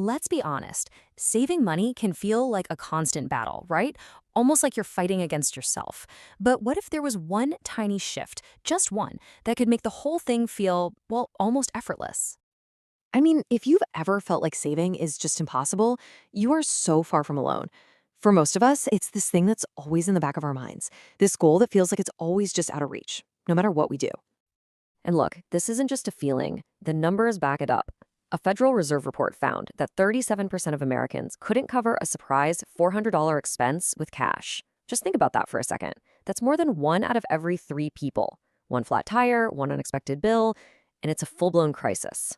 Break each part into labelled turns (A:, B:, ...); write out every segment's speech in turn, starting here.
A: Let's be honest, saving money can feel like a constant battle, right? Almost like you're fighting against yourself. But what if there was one tiny shift, just one, that could make the whole thing feel, well, almost effortless?
B: I mean, if you've ever felt like saving is just impossible, you are so far from alone. For most of us, it's this thing that's always in the back of our minds, this goal that feels like it's always just out of reach, no matter what we do.
A: And look, this isn't just a feeling, the numbers back it up. A Federal Reserve report found that 37% of Americans couldn't cover a surprise $400 expense with cash. Just think about that for a second. That's more than one out of every three people. One flat tire, one unexpected bill, and it's a full-blown crisis.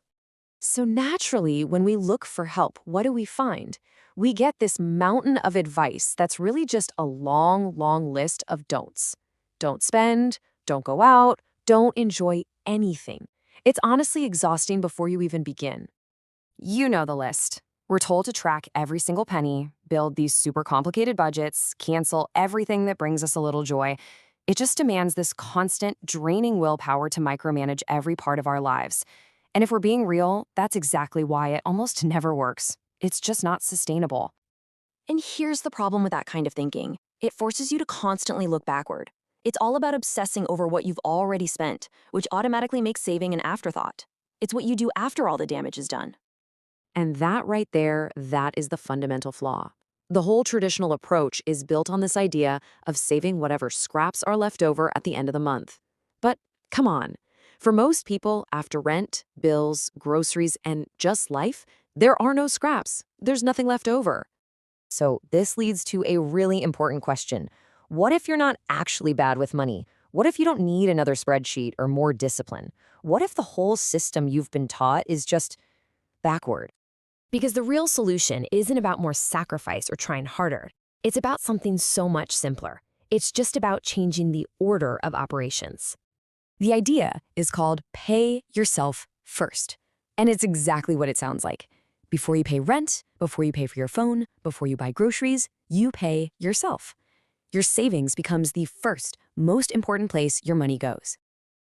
B: So naturally, when we look for help, what do we find? We get this mountain of advice that's really just a long, long list of don'ts. Don't spend, don't go out, don't enjoy anything. It's honestly exhausting before you even begin. You know the list. We're told to track every single penny, build these super complicated budgets, cancel everything that brings us a little joy. It just demands this constant, draining willpower to micromanage every part of our lives. And if we're being real, that's exactly why it almost never works. It's just not sustainable. And here's the problem with that kind of thinking. It forces you to constantly look backward. It's all about obsessing over what you've already spent, which automatically makes saving an afterthought. It's what you do after all the damage is done. And that right there, that is the fundamental flaw. The whole traditional approach is built on this idea of saving whatever scraps are left over at the end of the month. But come on, for most people, after rent, bills, groceries, and just life, there are no scraps. There's nothing left over. So this leads to a really important question. What if you're not actually bad with money? What if you don't need another spreadsheet or more discipline? What if the whole system you've been taught is just backward? Because the real solution isn't about more sacrifice or trying harder. It's about something so much simpler. It's just about changing the order of operations. The idea is called pay yourself first. And it's exactly what it sounds like. Before you pay rent, before you pay for your phone, before you buy groceries, you pay yourself. Your savings becomes the first, most important place your money goes.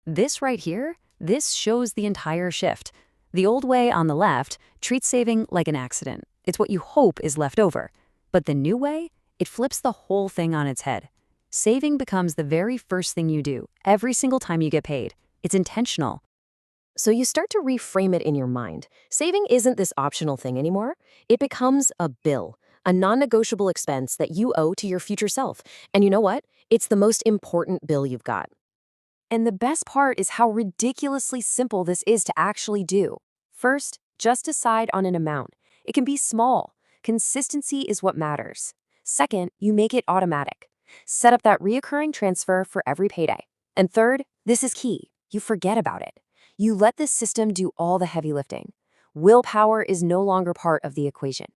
B: This right here, this shows the entire shift. The old way on the left treats saving like an accident. It's what you hope is left over. But the new way, it flips the whole thing on its head. Saving becomes the very first thing you do every single time you get paid. It's intentional. So you start to reframe it in your mind. Saving isn't this optional thing anymore. It becomes a bill, a non-negotiable expense that you owe to your future self. And you know what? It's the most important bill you've got. And the best part is how ridiculously simple this is to actually do. First, just decide on an amount. It can be small. Consistency is what matters. Second, you make it automatic. Set up that reoccurring transfer for every payday. And third, this is key. You forget about it. You let this system do all the heavy lifting. Willpower is no longer part of the equation.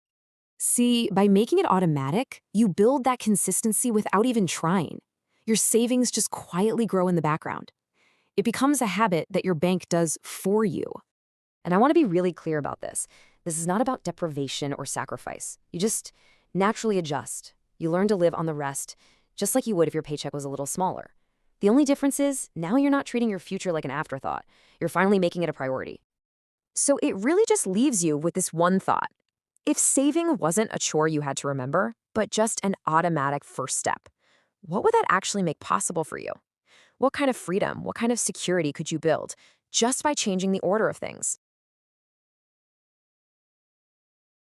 B: See, by making it automatic, you build that consistency without even trying. Your savings just quietly grow in the background. It becomes a habit that your bank does for you. And I want to be really clear about this. This is not about deprivation or sacrifice. You just naturally adjust. You learn to live on the rest, just like you would if your paycheck was a little smaller. The only difference is, now you're not treating your future like an afterthought. You're finally making it a priority. So it really just leaves you with this one thought. If saving wasn't a chore you had to remember, but just an automatic first step, what would that actually make possible for you? What kind of freedom, what kind of security could you build just by changing the order of things?